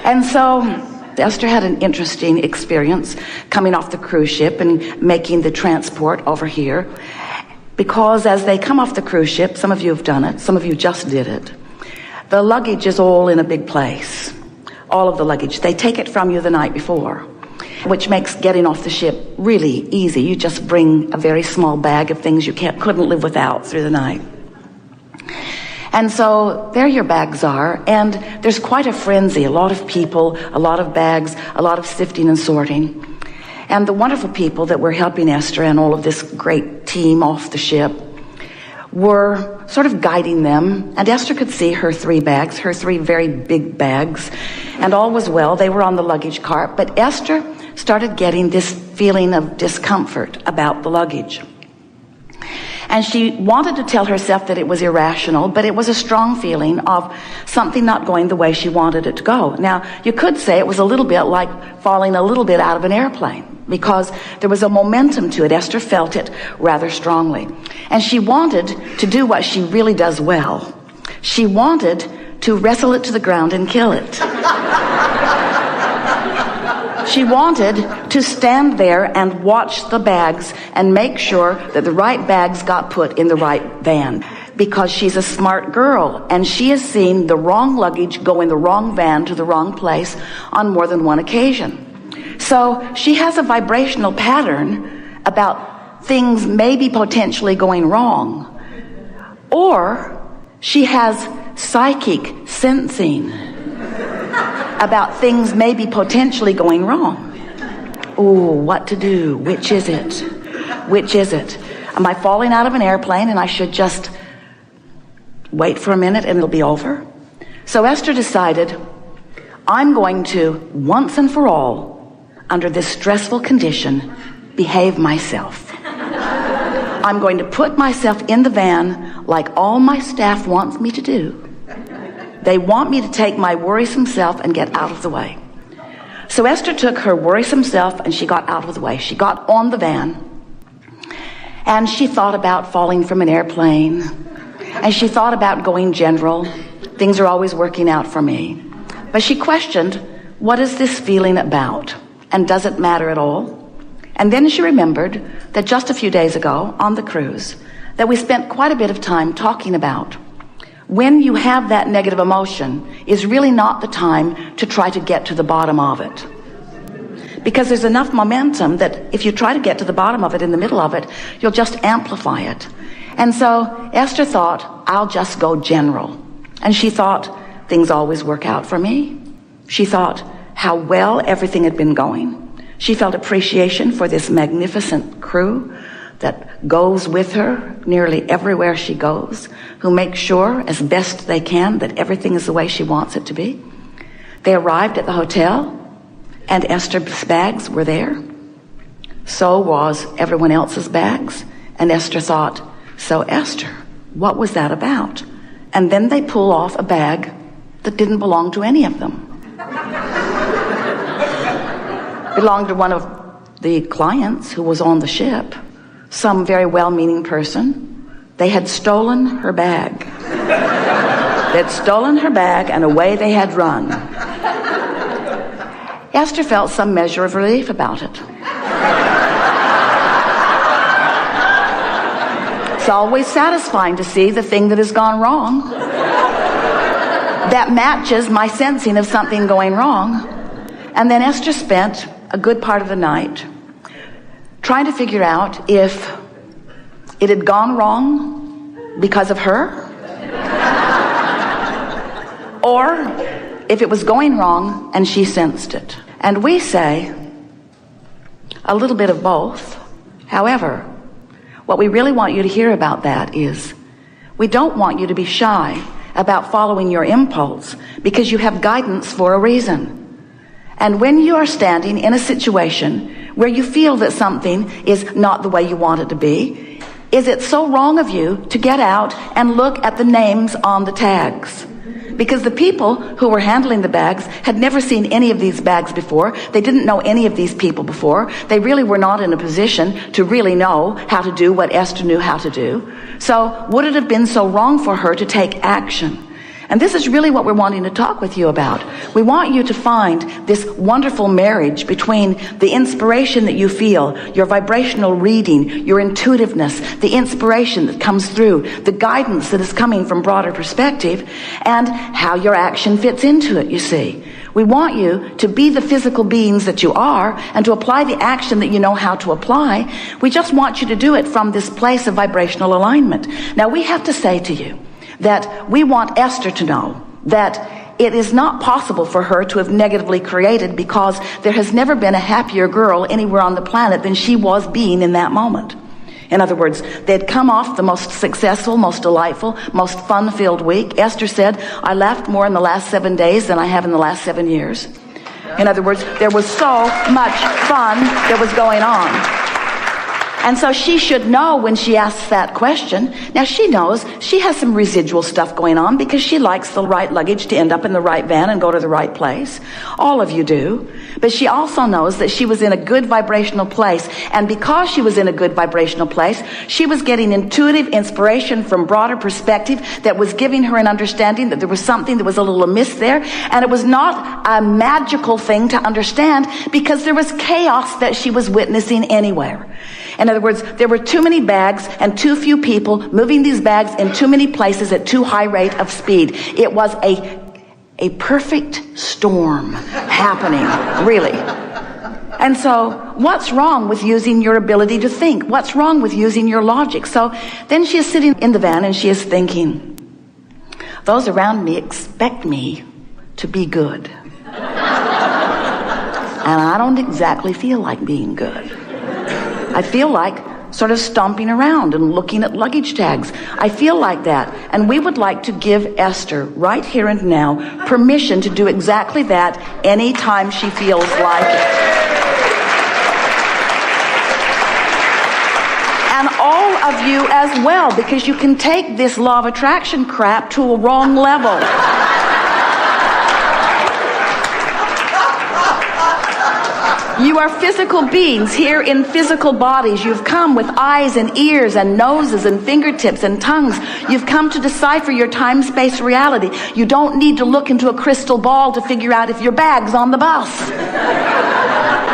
And so Esther had an interesting experience coming off the cruise ship and making the transport over here. Because as they come off the cruise ship, some of you have done it, some of you just did it, the luggage is all in a big place. All of the luggage. They take it from you the night before, which makes getting off the ship really easy. You just bring a very small bag of things you couldn't live without through the night. And so there your bags are, and there's quite a frenzy, a lot of people, a lot of bags, a lot of sifting and sorting. And the wonderful people that were helping Esther and all of this great team off the ship were sort of guiding them. And Esther could see her 3 bags, her 3 very big bags, and all was well. They were on the luggage cart, but Esther started getting this feeling of discomfort about the luggage. And she wanted to tell herself that it was irrational, but it was a strong feeling of something not going the way she wanted it to go. Now, you could say it was a little bit like falling a little bit out of an airplane, because there was a momentum to it. Esther felt it rather strongly. And she wanted to do what she really does well. She wanted to wrestle it to the ground and kill it. She wanted to stand there and watch the bags and make sure that the right bags got put in the right van, because she's a smart girl and she has seen the wrong luggage go in the wrong van to the wrong place on more than one occasion. So she has a vibrational pattern about things maybe potentially going wrong, or she has psychic sensing about things maybe potentially going wrong. Ooh, what to do? Which is it? Which is it? Am I falling out of an airplane and I should just wait for a minute and it'll be over? So Esther decided, I'm going to, once and for all, under this stressful condition, behave myself. I'm going to put myself in the van like all my staff wants me to do. They want me to take my worrisome self and get out of the way. So Esther took her worrisome self and she got out of the way. She got on the van and she thought about falling from an airplane, and she thought about going general. Things are always working out for me. But she questioned, what is this feeling about? And does it matter at all? And then she remembered that just a few days ago on the cruise that we spent quite a bit of time talking about when you have that negative emotion is really not the time to try to get to the bottom of it. Because there's enough momentum that if you try to get to the bottom of it in the middle of it, you'll just amplify it. And so Esther thought, I'll just go general. And she thought, things always work out for me. She thought how well everything had been going. She felt appreciation for this magnificent crew that goes with her nearly everywhere she goes, who make sure as best they can that everything is the way she wants it to be. They arrived at the hotel and Esther's bags were there. So was everyone else's bags. And Esther thought, so Esther, what was that about? And then they pull off a bag that didn't belong to any of them. Belonged to one of the clients who was on the ship, some very well-meaning person. They had stolen her bag. They'd stolen her bag and away they had run. Esther felt some measure of relief about it. It's always satisfying to see the thing that has gone wrong that matches my sensing of something going wrong. And then Esther spent a good part of the night trying to figure out if it had gone wrong because of her, or if it was going wrong and she sensed it. And we say a little bit of both. However, what we really want you to hear about that is we don't want you to be shy about following your impulse, because you have guidance for a reason. And when you are standing in a situation where you feel that something is not the way you want it to be, is it so wrong of you to get out and look at the names on the tags? Because the people who were handling the bags had never seen any of these bags before. They didn't know any of these people before. They really were not in a position to really know how to do what Esther knew how to do. So would it have been so wrong for her to take action? And this is really what we're wanting to talk with you about. We want you to find this wonderful marriage between the inspiration that you feel, your vibrational reading, your intuitiveness, the inspiration that comes through, the guidance that is coming from broader perspective, and how your action fits into it, you see. We want you to be the physical beings that you are and to apply the action that you know how to apply. We just want you to do it from this place of vibrational alignment. Now, we have to say to you that we want Esther to know that it is not possible for her to have negatively created, because there has never been a happier girl anywhere on the planet than she was being in that moment. In other words, they'd come off the most successful, most delightful, most fun-filled week. Esther said, I laughed more in the last 7 days than I have in the last 7 years. In other words, there was so much fun that was going on. And so she should know when she asks that question. Now, she knows she has some residual stuff going on because she likes the right luggage to end up in the right van and go to the right place. All of you do. But she also knows that she was in a good vibrational place. And because she was in a good vibrational place, she was getting intuitive inspiration from broader perspective that was giving her an understanding that there was something that was a little amiss there. And it was not a magical thing to understand because there was chaos that she was witnessing anywhere. In other words, there were too many bags and too few people moving these bags in too many places at too high rate of speed. It was a perfect storm happening, really. And so what's wrong with using your ability to think? What's wrong with using your logic? So then she is sitting in the van and she is thinking, those around me expect me to be good. And I don't exactly feel like being good. I feel like sort of stomping around and looking at luggage tags. I feel like that. And we would like to give Esther, right here and now, permission to do exactly that anytime she feels like it. And all of you as well, because you can take this law of attraction crap to a wrong level. You are physical beings here in physical bodies. You've come with eyes and ears and noses and fingertips and tongues. You've come to decipher your time-space reality. You don't need to look into a crystal ball to figure out if your bag's on the bus.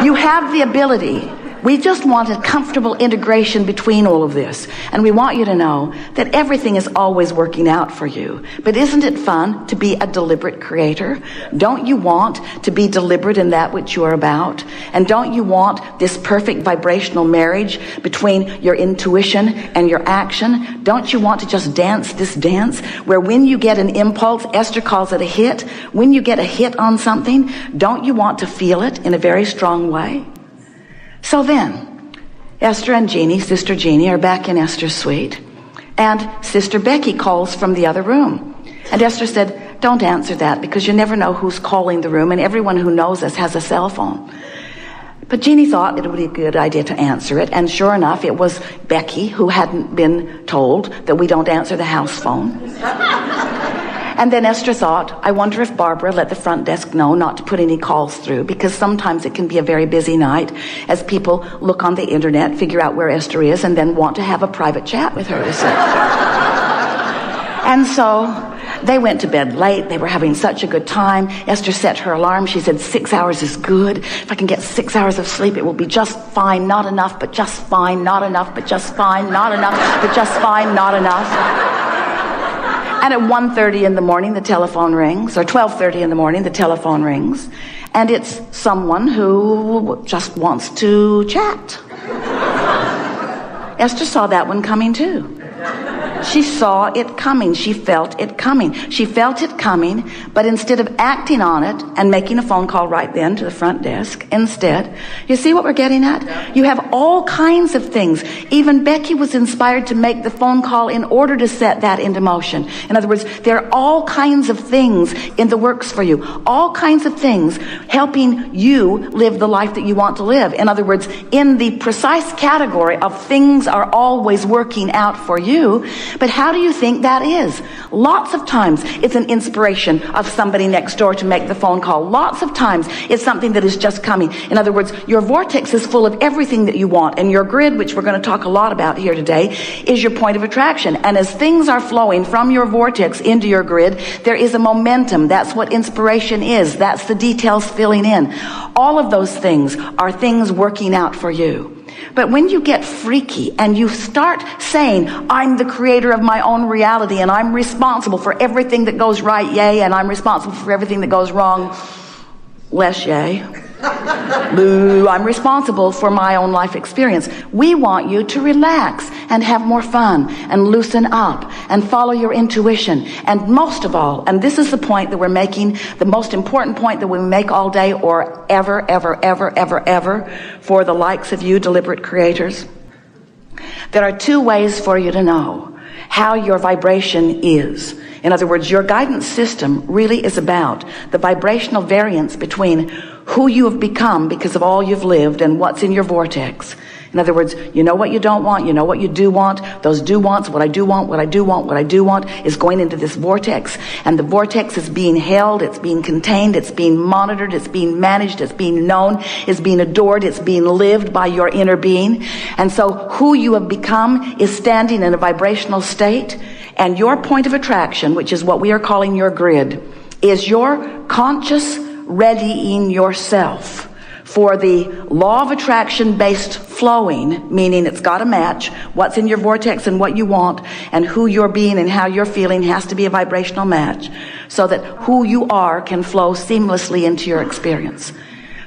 You have the ability. We just want a comfortable integration between all of this. And we want you to know that everything is always working out for you. But isn't it fun to be a deliberate creator? Don't you want to be deliberate in that which you are about? And don't you want this perfect vibrational marriage between your intuition and your action? Don't you want to just dance this dance where when you get an impulse, Esther calls it a hit, when you get a hit on something, don't you want to feel it in a very strong way? So then, Esther and Jeannie, Sister Jeannie, are back in Esther's suite, and Sister Becky calls from the other room. And Esther said, don't answer that, because you never know who's calling the room, and everyone who knows us has a cell phone. But Jeannie thought it would be a good idea to answer it, and sure enough, it was Becky, who hadn't been told that we don't answer the house phone. And then Esther thought, I wonder if Barbara let the front desk know not to put any calls through, because sometimes it can be a very busy night as people look on the internet, figure out where Esther is, and then want to have a private chat with her, you see. And so they went to bed late. They were having such a good time. Esther set her alarm. She said, 6 hours is good. If I can get 6 hours of sleep, it will be just fine. Not enough, but just fine. Not enough, but just fine. Not enough, but just fine. Not enough. And at 1:30 in the morning, the telephone rings, or 12:30 in the morning, the telephone rings, and it's someone who just wants to chat. Esther saw that one coming too. She saw it coming. She felt it coming. She felt it coming, but instead of acting on it and making a phone call right then to the front desk, instead, you see what we're getting at? You have all kinds of things. Even Becky was inspired to make the phone call in order to set that into motion. In other words, there are all kinds of things in the works for you. All kinds of things helping you live the life that you want to live. In other words, in the precise category of things are always working out for you, But how do you think that is? Lots of times it's an inspiration of somebody next door to make the phone call. Lots of times it's something that is just coming. In other words, your vortex is full of everything that you want, and your grid, which we're going to talk a lot about here today, is your point of attraction. And as things are flowing from your vortex into your grid, there is a momentum. That's what inspiration is. That's the details filling in. All of those things are things working out for you. But when you get freaky and you start saying, I'm the creator of my own reality and I'm responsible for everything that goes right, yay, and I'm responsible for everything that goes wrong, less yay. Boo, I'm responsible for my own life experience. We want you to relax and have more fun and loosen up and follow your intuition. And most of all, and this is the point that we're making, the most important point that we make all day or ever, ever, ever, ever, ever for the likes of you deliberate creators, there are two ways for you to know how your vibration is. In other words, your guidance system really is about the vibrational variance between who you have become because of all you've lived and what's in your vortex. In other words, you know what you don't want, you know what you do want. Those do wants, what I do want, what I do want, what I do want is going into this vortex. And the vortex is being held, it's being contained, it's being monitored, it's being managed, it's being known, it's being adored, it's being lived by your inner being. And so who you have become is standing in a vibrational state. And your point of attraction, which is what we are calling your grid, is your conscious readying yourself for the law of attraction based flowing, meaning it's got to match what's in your vortex and what you want, and who you're being and how you're feeling has to be a vibrational match so that who you are can flow seamlessly into your experience.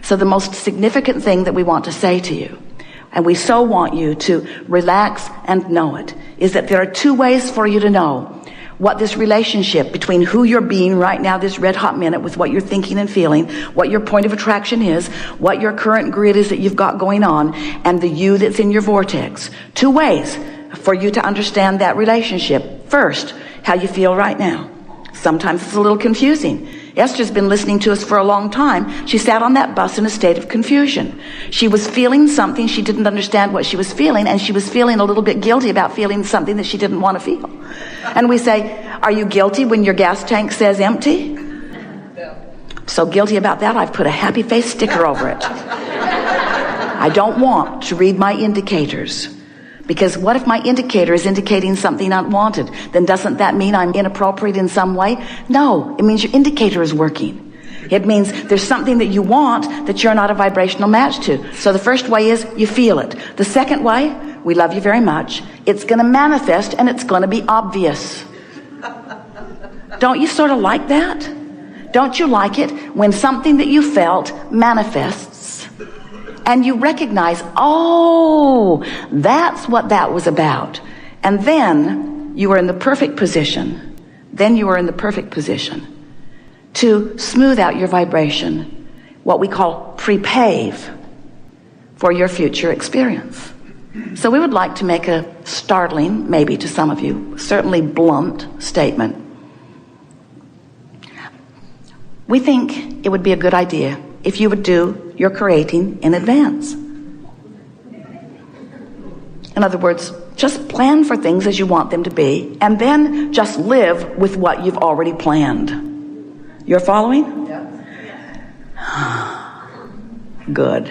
So the most significant thing that we want to say to you, and we so want you to relax and know it, is that there are two ways for you to know what this relationship between who you're being right now, this red hot minute, with what you're thinking and feeling, what your point of attraction is, what your current grid is that you've got going on, and the you that's in your vortex. Two ways for you to understand that relationship. First, how you feel right now. Sometimes it's a little confusing. Esther's been listening to us for a long time. She sat on that bus in a state of confusion. She was feeling something. She didn't understand what she was feeling, and she was feeling a little bit guilty about feeling something that she didn't want to feel. And we say, are you guilty when your gas tank says empty? No. So guilty about that, I've put a happy face sticker over it. I don't want to read my indicators. Because what if my indicator is indicating something unwanted? Then doesn't that mean I'm inappropriate in some way? No, it means your indicator is working. It means there's something that you want that you're not a vibrational match to. So the first way is you feel it. The second way, we love you very much. It's going to manifest and it's going to be obvious. Don't you sort of like that? Don't you like it when something that you felt manifests? And you recognize, oh, that's what that was about. And then you are in the perfect position. Then you are in the perfect position to smooth out your vibration, what we call prepave for your future experience. So we would like to make a startling, maybe to some of you, certainly blunt statement. We think it would be a good idea if you would do your creating in advance. In other words, just plan for things as you want them to be, and then just live with what you've already planned. You're following? Yeah. Good.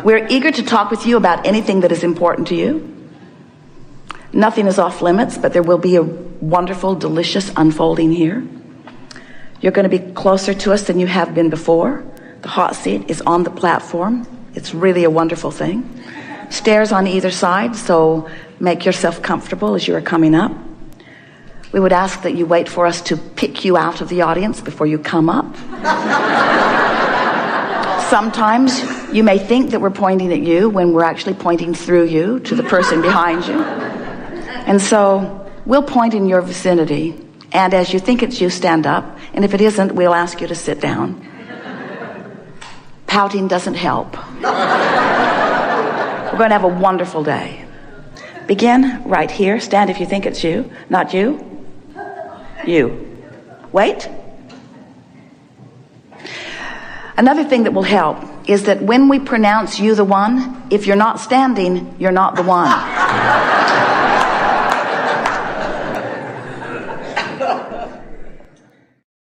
We're eager to talk with you about anything that is important to you. Nothing is off limits, but there will be a wonderful, delicious unfolding here. You're going to be closer to us than you have been before. The hot seat is on the platform. It's really a wonderful thing. Stairs on either side, so make yourself comfortable as you are coming up. We would ask that you wait for us to pick you out of the audience before you come up. Sometimes you may think that we're pointing at you when we're actually pointing through you to the person behind you. And so we'll point in your vicinity, and as you think it's you, stand up. And if it isn't, we'll ask you to sit down. Pouting doesn't help. We're going to have a wonderful day. Begin right here. Stand if you think it's you. Not you. You. Wait. Another thing that will help is that when we pronounce you the one, if you're not standing, you're not the one.